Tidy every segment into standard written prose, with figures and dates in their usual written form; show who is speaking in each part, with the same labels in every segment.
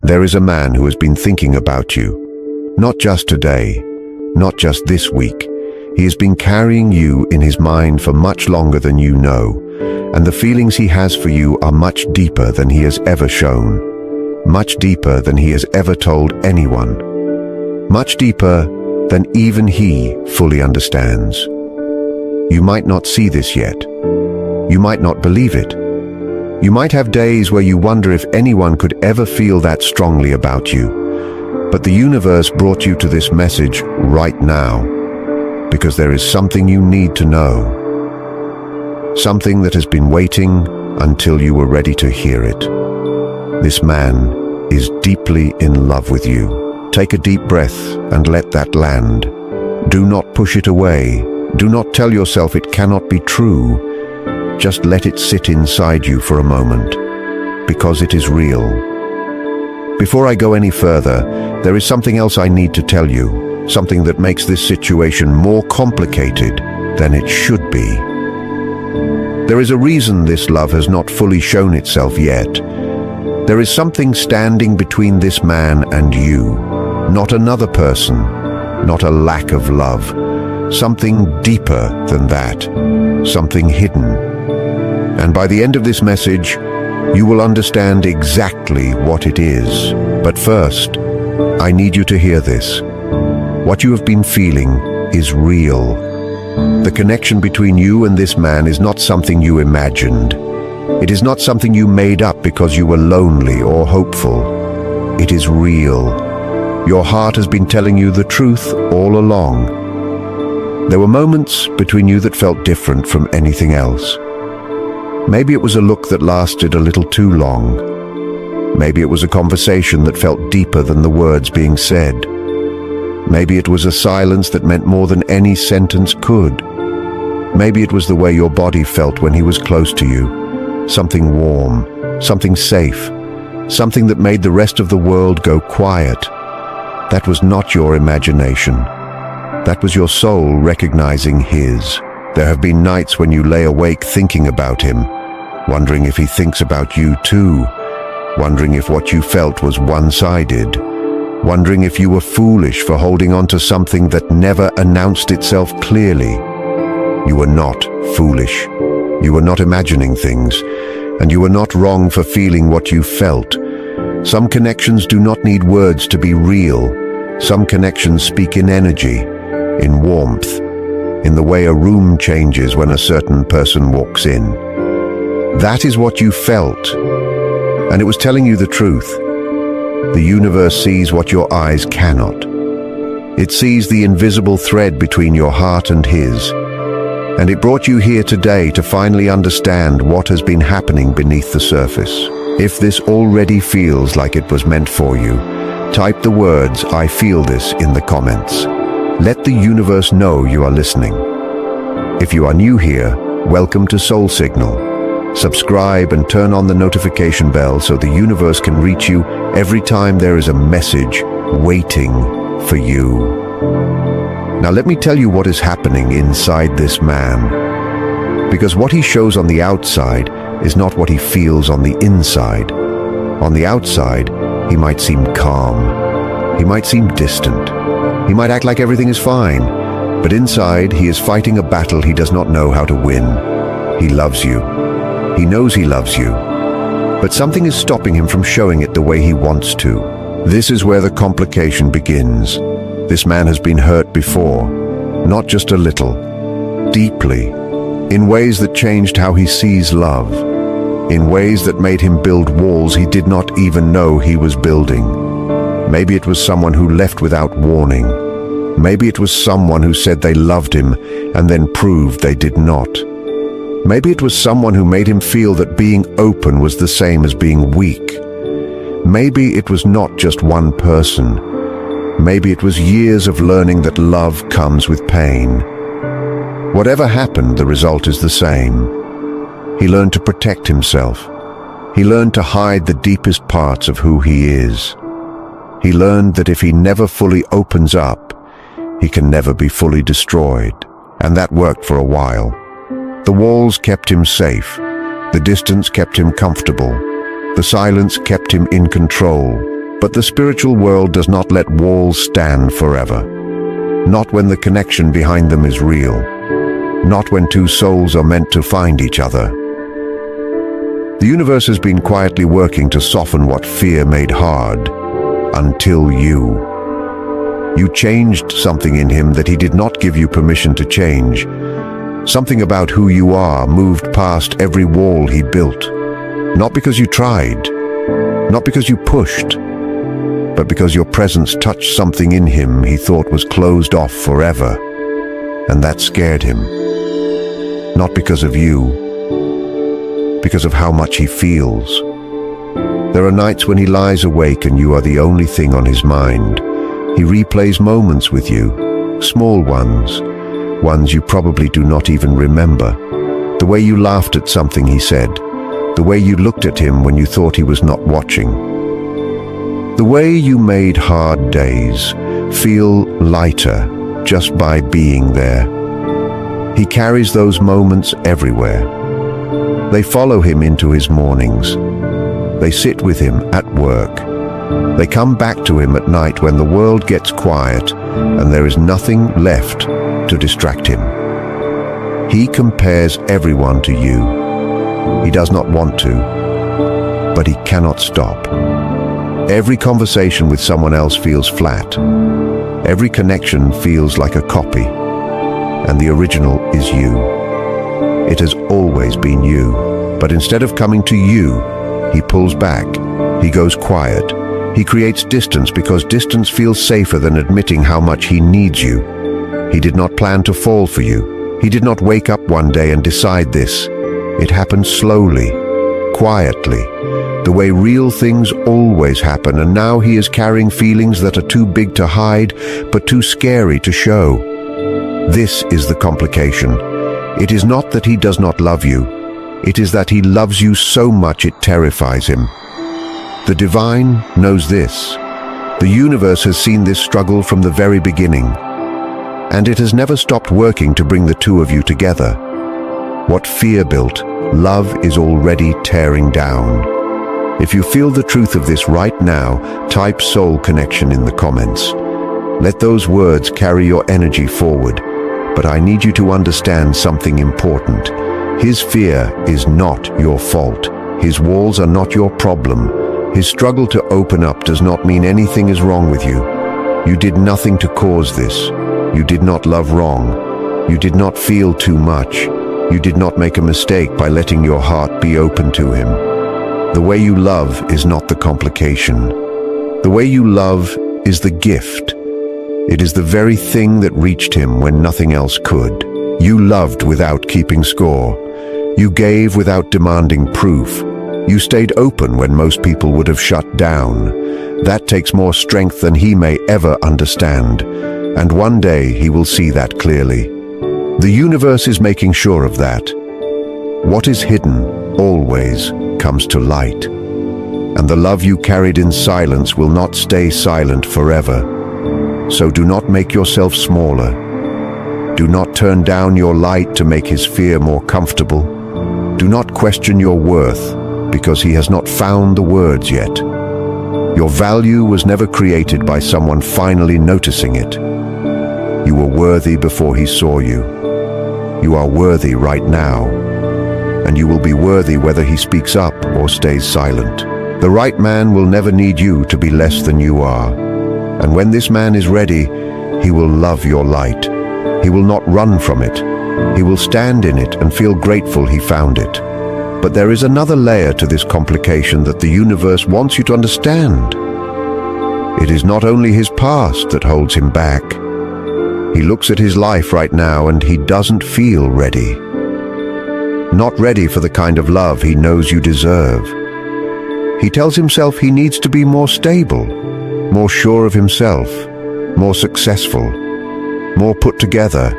Speaker 1: There is a man who has been thinking about you. Not just today, not just this week. He has been carrying you in his mind for much longer than you know, and the feelings he has for you are much deeper than he has ever shown, much deeper than he has ever told anyone, much deeper than even he fully understands. You might not see this yet. You might not believe it. You might have days where you wonder if anyone could ever feel that strongly about you. But the universe brought you to this message right now, because there is something you need to know. Something that has been waiting until you were ready to hear it. This man is deeply in love with you. Take a deep breath and let that land. Do not push it away. Do not tell yourself it cannot be true. Just let it sit inside you for a moment, because it is real. Before I go any further, there is something else I need to tell you, something that makes this situation more complicated than it should be. There is a reason this love has not fully shown itself yet. There is something standing between this man and you, not another person, not a lack of love, something deeper than that, something hidden. And by the end of this message, you will understand exactly what it is. But first, I need you to hear this. What you have been feeling is real. The connection between you and this man is not something you imagined. It is not something you made up because you were lonely or hopeful. It is real. Your heart has been telling you the truth all along. There were moments between you that felt different from anything else. Maybe it was a look that lasted a little too long. Maybe it was a conversation that felt deeper than the words being said. Maybe it was a silence that meant more than any sentence could. Maybe it was the way your body felt when he was close to you. Something warm, something safe, something that made the rest of the world go quiet. That was not your imagination. That was your soul recognizing his. There have been nights when you lay awake thinking about him, wondering if he thinks about you too, wondering if what you felt was one-sided, wondering if you were foolish for holding on to something that never announced itself clearly. You were not foolish. You were not imagining things, and you were not wrong for feeling what you felt. Some connections do not need words to be real. Some connections speak in energy, in warmth, in the way a room changes when a certain person walks in. That is what you felt, and it was telling you the truth. The universe sees what your eyes cannot. It sees the invisible thread between your heart and his, and it brought you here today to finally understand what has been happening beneath the surface. If this already feels like it was meant for you, type the words "I feel this" in the comments. Let the universe know you are listening. If you are new here, welcome to Soul Signal. Subscribe and turn on the notification bell so the universe can reach you every time there is a message waiting for you. Now let me tell you what is happening inside this man. Because what he shows on the outside is not what he feels on the inside. On the outside, he might seem calm. He might seem distant. He might act like everything is fine, but inside he is fighting a battle he does not know how to win. He loves you. He knows he loves you. But something is stopping him from showing it the way he wants to. This is where the complication begins. This man has been hurt before, not just a little, deeply, in ways that changed how he sees love, in ways that made him build walls he did not even know he was building. Maybe it was someone who left without warning. Maybe it was someone who said they loved him and then proved they did not. Maybe it was someone who made him feel that being open was the same as being weak. Maybe it was not just one person. Maybe it was years of learning that love comes with pain. Whatever happened, the result is the same. He learned to protect himself. He learned to hide the deepest parts of who he is. He learned that if he never fully opens up, he can never be fully destroyed. And that worked for a while. The walls kept him safe. The distance kept him comfortable. The silence kept him in control. But the spiritual world does not let walls stand forever. Not when the connection behind them is real. Not when two souls are meant to find each other. The universe has been quietly working to soften what fear made hard, until you. You changed something in him that he did not give you permission to change. Something about who you are moved past every wall he built. Not because you tried, not because you pushed, but because your presence touched something in him he thought was closed off forever. And that scared him. Not because of you, because of how much he feels. There are nights when he lies awake and you are the only thing on his mind. He replays moments with you, small ones, ones you probably do not even remember. The way you laughed at something he said, the way you looked at him when you thought he was not watching. The way you made hard days feel lighter just by being there. He carries those moments everywhere. They follow him into his mornings. They sit with him at work. They come back to him at night when the world gets quiet and there is nothing left to distract him. He compares everyone to you. He does not want to, but he cannot stop. Every conversation with someone else feels flat. Every connection feels like a copy, and the original is you. It has always been you, but instead of coming to you, he pulls back. He goes quiet. He creates distance because distance feels safer than admitting how much he needs you. He did not plan to fall for you. He did not wake up one day and decide this. It happened slowly, quietly, the way real things always happen, and now he is carrying feelings that are too big to hide, but too scary to show. This is the complication. It is not that he does not love you. It is that he loves you so much it terrifies him. The divine knows this. The universe has seen this struggle from the very beginning, and it has never stopped working to bring the two of you together. What fear built, love is already tearing down. If you feel the truth of this right now, type soul connection in the comments. Let those words carry your energy forward. But I need you to understand something important. His fear is not your fault. His walls are not your problem. His struggle to open up does not mean anything is wrong with you. You did nothing to cause this. You did not love wrong. You did not feel too much. You did not make a mistake by letting your heart be open to him. The way you love is not the complication. The way you love is the gift. It is the very thing that reached him when nothing else could. You loved without keeping score. You gave without demanding proof. You stayed open when most people would have shut down. That takes more strength than he may ever understand. And one day he will see that clearly. The universe is making sure of that. What is hidden always comes to light. And the love you carried in silence will not stay silent forever. So do not make yourself smaller. Do not turn down your light to make his fear more comfortable. Do not question your worth because he has not found the words yet. Your value was never created by someone finally noticing it. You were worthy before he saw you. You are worthy right now, and you will be worthy whether he speaks up or stays silent. The right man will never need you to be less than you are. And when this man is ready, he will love your light. He will not run from it. He will stand in it and feel grateful he found it. But there is another layer to this complication that the universe wants you to understand. It is not only his past that holds him back. He looks at his life right now and he doesn't feel ready. Not ready for the kind of love he knows you deserve. He tells himself he needs to be more stable, more sure of himself, more successful, more put together,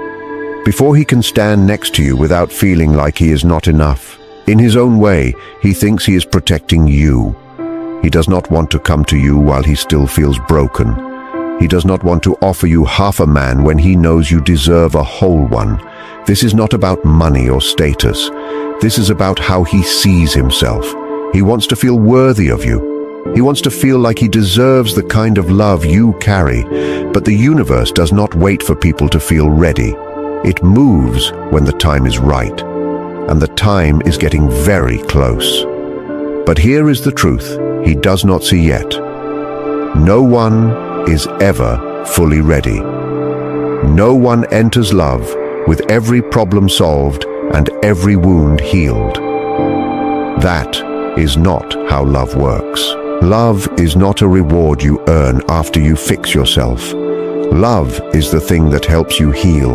Speaker 1: before he can stand next to you without feeling like he is not enough. In his own way, he thinks he is protecting you. He does not want to come to you while he still feels broken. He does not want to offer you half a man when he knows you deserve a whole one. This is not about money or status. This is about how he sees himself. He wants to feel worthy of you. He wants to feel like he deserves the kind of love you carry, but the universe does not wait for people to feel ready. It moves when the time is right, and the time is getting very close. But here is the truth he does not see yet. No one is ever fully ready. No one enters love with every problem solved and every wound healed. That is not how love works. Love is not a reward you earn after you fix yourself. Love is the thing that helps you heal.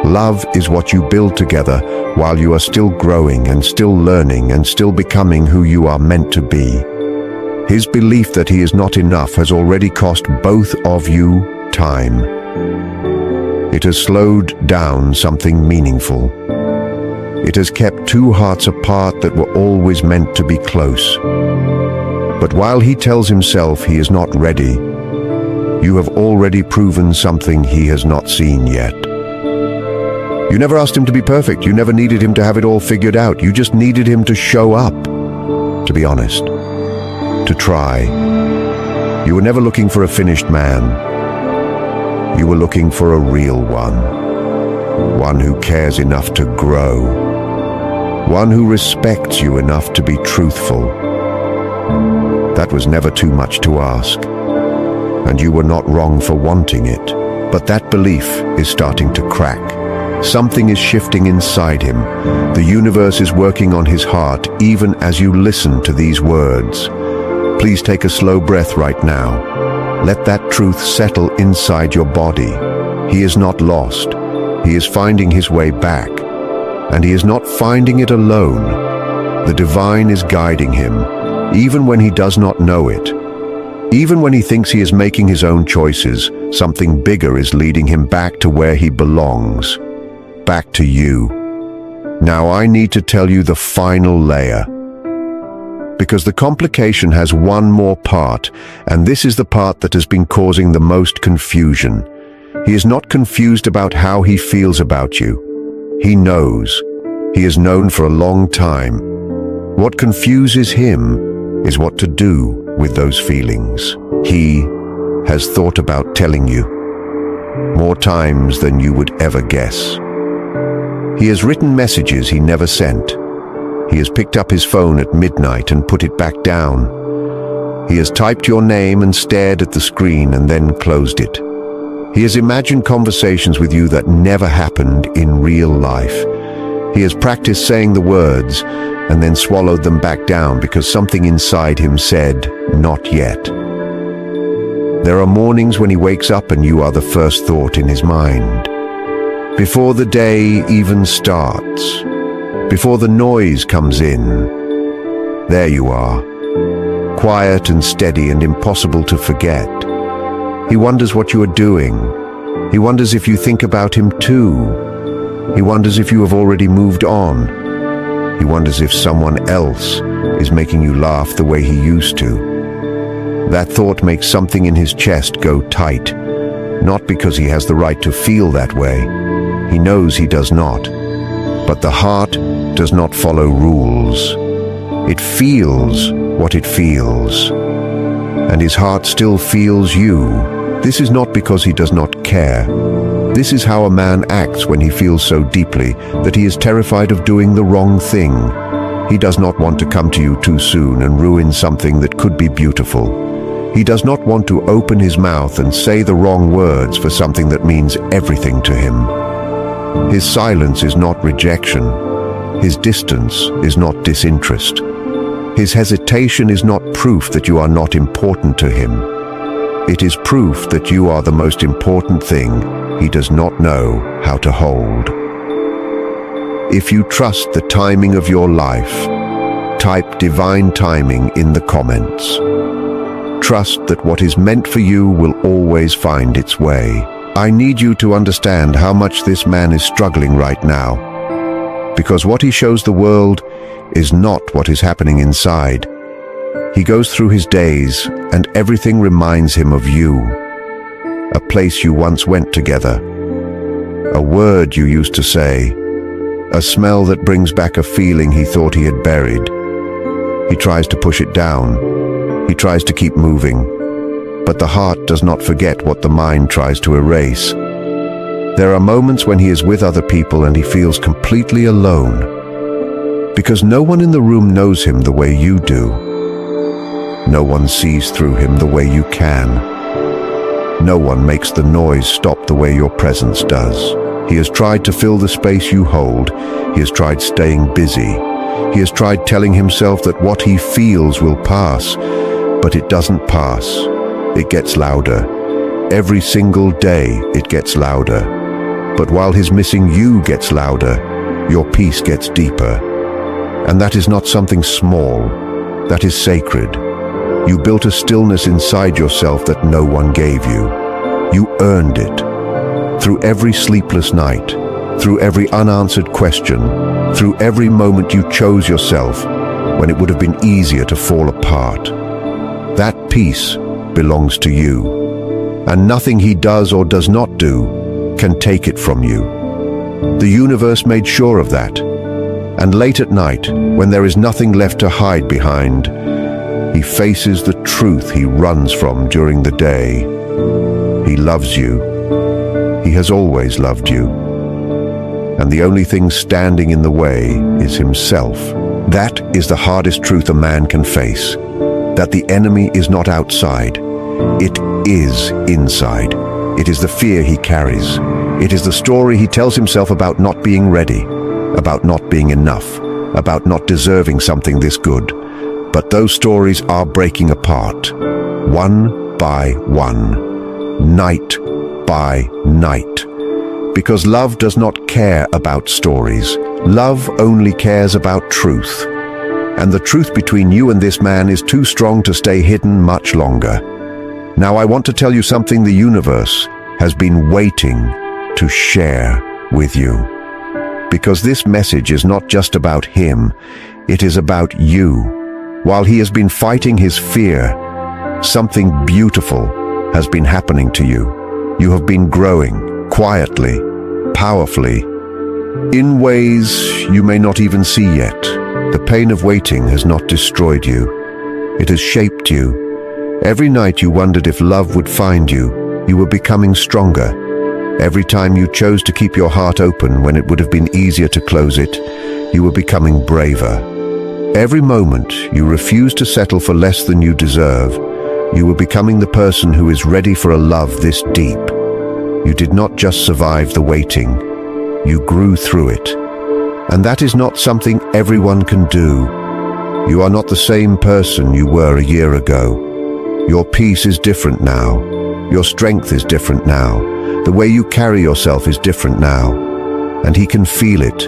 Speaker 1: Love is what you build together while you are still growing and still learning and still becoming who you are meant to be. His belief that he is not enough has already cost both of you time. It has slowed down something meaningful. It has kept two hearts apart that were always meant to be close. But while he tells himself he is not ready, you have already proven something he has not seen yet. You never asked him to be perfect. You never needed him to have it all figured out. You just needed him to show up, to be honest, to try. You were never looking for a finished man. You were looking for a real one who cares enough to grow, one who respects you enough to be truthful. That was never too much to ask, and you were not wrong for wanting it. But that belief is starting to crack. Something is shifting inside him. The universe is working on his heart even as you listen to these words. Please take a slow breath right now. Let that truth settle inside your body. He is not lost. He is finding his way back, and he is not finding it alone. The divine is guiding him, even when he does not know it. Even when he thinks he is making his own choices, something bigger is leading him back to where he belongs, back to you. Now I need to tell you the final layer, because the complication has one more part, and this is the part that has been causing the most confusion. He is not confused about how he feels about you. He knows. He has known for a long time. What confuses him is what to do with those feelings. He has thought about telling you more times than you would ever guess. He has written messages he never sent. He has picked up his phone at midnight and put it back down. He has typed your name and stared at the screen and then closed it. He has imagined conversations with you that never happened in real life. He has practiced saying the words and then swallowed them back down because something inside him said, "Not yet." There are mornings when he wakes up and you are the first thought in his mind. Before the day even starts, before the noise comes in, there you are, quiet and steady and impossible to forget. He wonders what you are doing. He wonders if you think about him too. He wonders if you have already moved on. He wonders if someone else is making you laugh the way he used to. That thought makes something in his chest go tight, not because he has the right to feel that way. He knows he does not. But the heart does not follow rules. It feels what it feels. And his heart still feels you. This is not because he does not care. This is how a man acts when he feels so deeply that he is terrified of doing the wrong thing. He does not want to come to you too soon and ruin something that could be beautiful. He does not want to open his mouth and say the wrong words for something that means everything to him. His silence is not rejection. His distance is not disinterest. His hesitation is not proof that you are not important to him. It is proof that you are the most important thing he does not know how to hold. If you trust the timing of your life, type divine timing in the comments. Trust that what is meant for you will always find its way. I need you to understand how much this man is struggling right now, because what he shows the world is not what is happening inside. He goes through his days and everything reminds him of you, a place you once went together, a word you used to say, a smell that brings back a feeling he thought he had buried. He tries to push it down. He tries to keep moving, but the heart does not forget what the mind tries to erase. There are moments when he is with other people and he feels completely alone, because no one in the room knows him the way you do. No one sees through him the way you can. No one makes the noise stop the way your presence does. He has tried to fill the space you hold. He has tried staying busy. He has tried telling himself that what he feels will pass, but it doesn't pass. It gets louder. Every single day it gets louder. But while his missing you gets louder, your peace gets deeper. And that is not something small. That is sacred. You built a stillness inside yourself that no one gave you. You earned it. Through every sleepless night, through every unanswered question, through every moment you chose yourself when it would have been easier to fall apart. That peace belongs to you, and nothing he does or does not do can take it from you. The universe made sure of that. And late at night, when there is nothing left to hide behind, he faces the truth he runs from during the day. He loves you. He has always loved you. And the only thing standing in the way is himself. That is the hardest truth a man can face. That the enemy is not outside. It is inside. It is the fear he carries. It is the story he tells himself about not being ready, about not being enough, about not deserving something this good. But those stories are breaking apart, one by one, night by night. Because love does not care about stories. Love only cares about truth. And the truth between you and this man is too strong to stay hidden much longer. Now I want to tell you something the universe has been waiting to share with you. Because this message is not just about him, it is about you. While he has been fighting his fear, something beautiful has been happening to you. You have been growing quietly, powerfully, in ways you may not even see yet. The pain of waiting has not destroyed you. It has shaped you. Every night you wondered if love would find you. You were becoming stronger. Every time you chose to keep your heart open when it would have been easier to close it, you were becoming braver. Every moment you refused to settle for less than you deserve, you were becoming the person who is ready for a love this deep. You did not just survive the waiting, you grew through it. And that is not something everyone can do. You are not the same person you were a year ago. Your peace is different now. Your strength is different now. The way you carry yourself is different now. And he can feel it.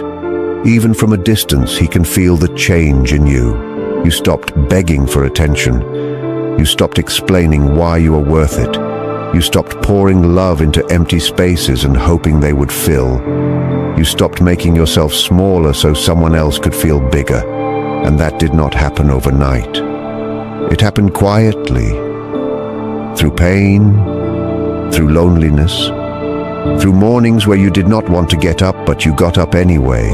Speaker 1: Even from a distance, he can feel the change in you. You stopped begging for attention. You stopped explaining why you are worth it. You stopped pouring love into empty spaces and hoping they would fill. You stopped making yourself smaller so someone else could feel bigger. And that did not happen overnight. It happened quietly, through pain, through loneliness, through mornings where you did not want to get up but you got up anyway,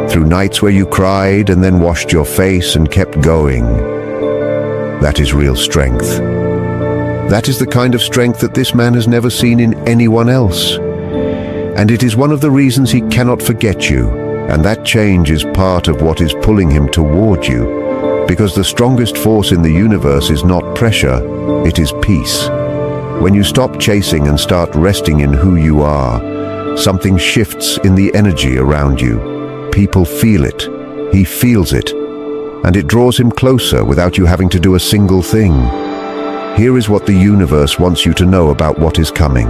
Speaker 1: through nights where you cried and then washed your face and kept going. That is real strength. That is the kind of strength that this man has never seen in anyone else. And it is one of the reasons he cannot forget you, and that change is part of what is pulling him toward you, because the strongest force in the universe is not pressure, it is peace. When you stop chasing and start resting in who you are, something shifts in the energy around you. People feel it, he feels it, and it draws him closer without you having to do a single thing. Here is what the universe wants you to know about what is coming.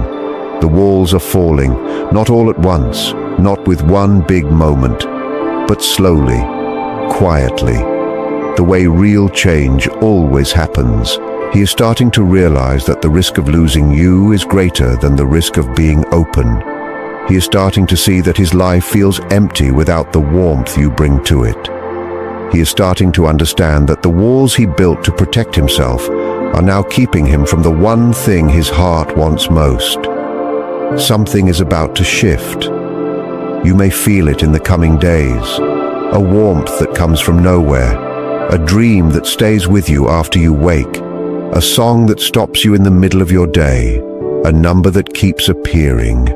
Speaker 1: The walls are falling, not all at once, not with one big moment, but slowly, quietly, the way real change always happens. He is starting to realize that the risk of losing you is greater than the risk of being open. He is starting to see that his life feels empty without the warmth you bring to it. He is starting to understand that the walls he built to protect himself are now keeping him from the one thing his heart wants most. Something is about to shift. You may feel it in the coming days, a warmth that comes from nowhere, a dream that stays with you after you wake, a song that stops you in the middle of your day, a number that keeps appearing,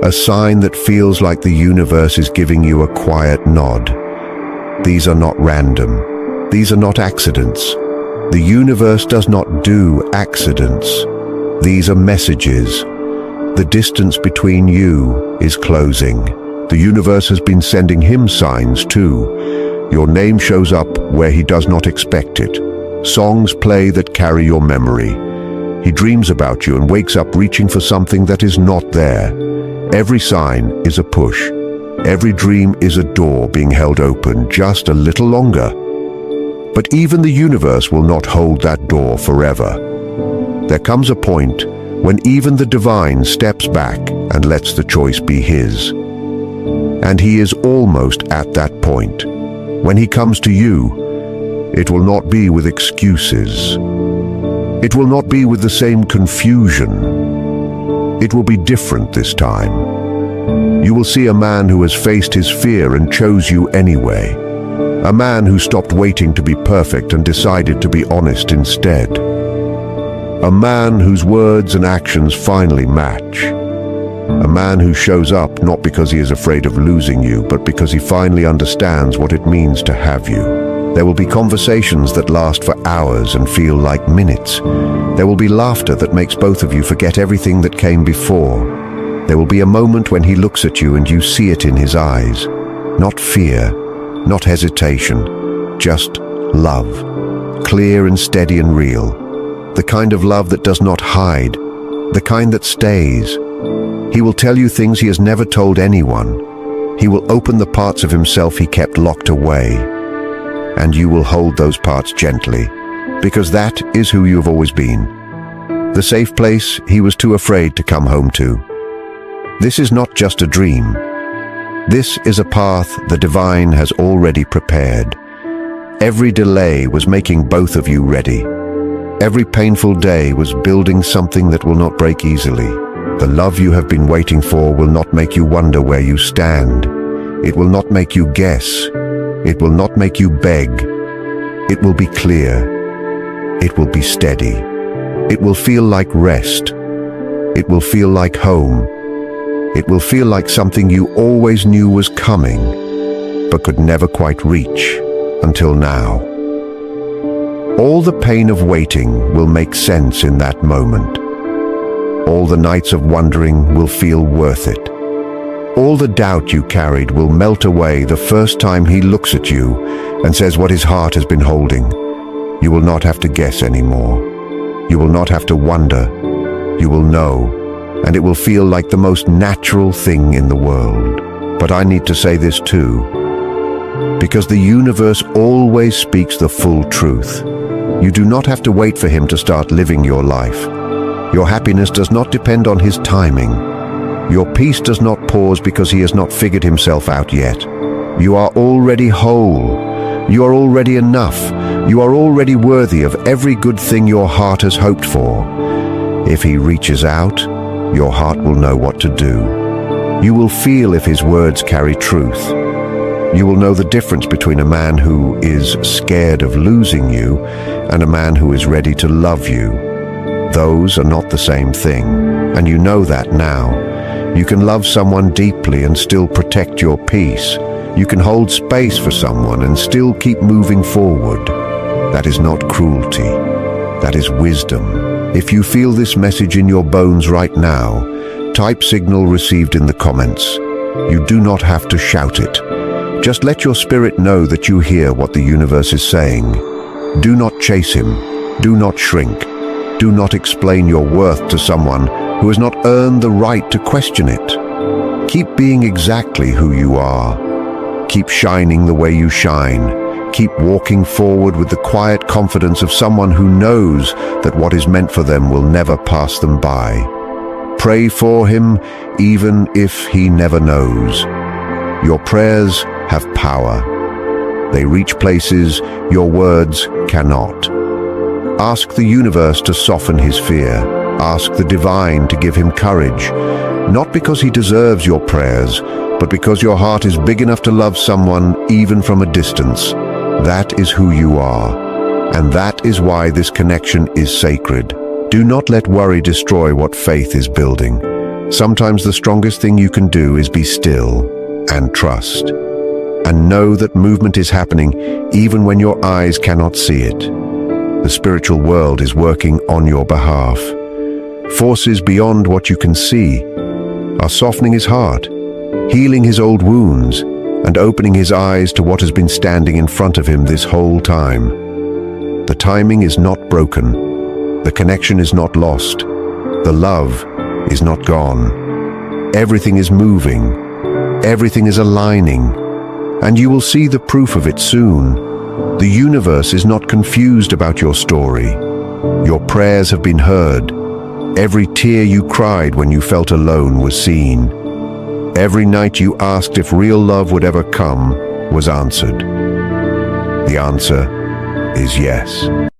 Speaker 1: a sign that feels like the universe is giving you a quiet nod. These are not random. These are not accidents. The universe does not do accidents. These are messages. The distance between you is closing. The universe has been sending him signs too. Your name shows up where he does not expect it. Songs play that carry your memory. He dreams about you and wakes up reaching for something that is not there. Every sign is a push. Every dream is a door being held open just a little longer. But even the universe will not hold that door forever. There comes a point when even the divine steps back and lets the choice be his. And he is almost at that point. When he comes to you, it will not be with excuses. It will not be with the same confusion. It will be different this time. You will see a man who has faced his fear and chose you anyway. A man who stopped waiting to be perfect and decided to be honest instead. A man whose words and actions finally match. A man who shows up not because he is afraid of losing you, but because he finally understands what it means to have you. There will be conversations that last for hours and feel like minutes. There will be laughter that makes both of you forget everything that came before. There will be a moment when he looks at you and you see it in his eyes. Not fear, not hesitation, just love. Clear and steady and real. The kind of love that does not hide, the kind that stays. He will tell you things he has never told anyone. He will open the parts of himself he kept locked away. And you will hold those parts gently, because that is who you have always been. The safe place he was too afraid to come home to. This is not just a dream. This is a path the divine has already prepared. Every delay was making both of you ready. Every painful day was building something that will not break easily. The love you have been waiting for will not make you wonder where you stand. It will not make you guess. It will not make you beg. It will be clear. It will be steady. It will feel like rest. It will feel like home. It will feel like something you always knew was coming, but could never quite reach until now. All the pain of waiting will make sense in that moment. All the nights of wondering will feel worth it. All the doubt you carried will melt away the first time he looks at you and says what his heart has been holding. You will not have to guess anymore. You will not have to wonder. You will know, and it will feel like the most natural thing in the world. But I need to say this too, because the universe always speaks the full truth. You do not have to wait for him to start living your life. Your happiness does not depend on his timing. Your peace does not pause because he has not figured himself out yet. You are already whole. You are already enough. You are already worthy of every good thing your heart has hoped for. If he reaches out, your heart will know what to do. You will feel if his words carry truth. You will know the difference between a man who is scared of losing you and a man who is ready to love you. Those are not the same thing, and you know that now. You can love someone deeply and still protect your peace. You can hold space for someone and still keep moving forward. That is not cruelty. That is wisdom. If you feel this message in your bones right now, type signal received in the comments. You do not have to shout it. Just let your spirit know that you hear what the universe is saying. Do not chase him. Do not shrink. Do not explain your worth to someone who has not earned the right to question it. Keep being exactly who you are. Keep shining the way you shine. Keep walking forward with the quiet confidence of someone who knows that what is meant for them will never pass them by. Pray for him even if he never knows. Your prayers have power. They reach places your words cannot. Ask the universe to soften his fear. Ask the divine to give him courage, not because he deserves your prayers, but because your heart is big enough to love someone even from a distance. That is who you are, and that is why this connection is sacred. Do not let worry destroy what faith is building. Sometimes the strongest thing you can do is be still and trust. And know that movement is happening even when your eyes cannot see it. The spiritual world is working on your behalf. Forces beyond what you can see are softening his heart, healing his old wounds, and opening his eyes to what has been standing in front of him this whole time. The timing is not broken. The connection is not lost. The love is not gone. Everything is moving. Everything is aligning. And you will see the proof of it soon. The universe is not confused about your story. Your prayers have been heard. Every tear you cried when you felt alone was seen. Every night you asked if real love would ever come was answered. The answer is yes.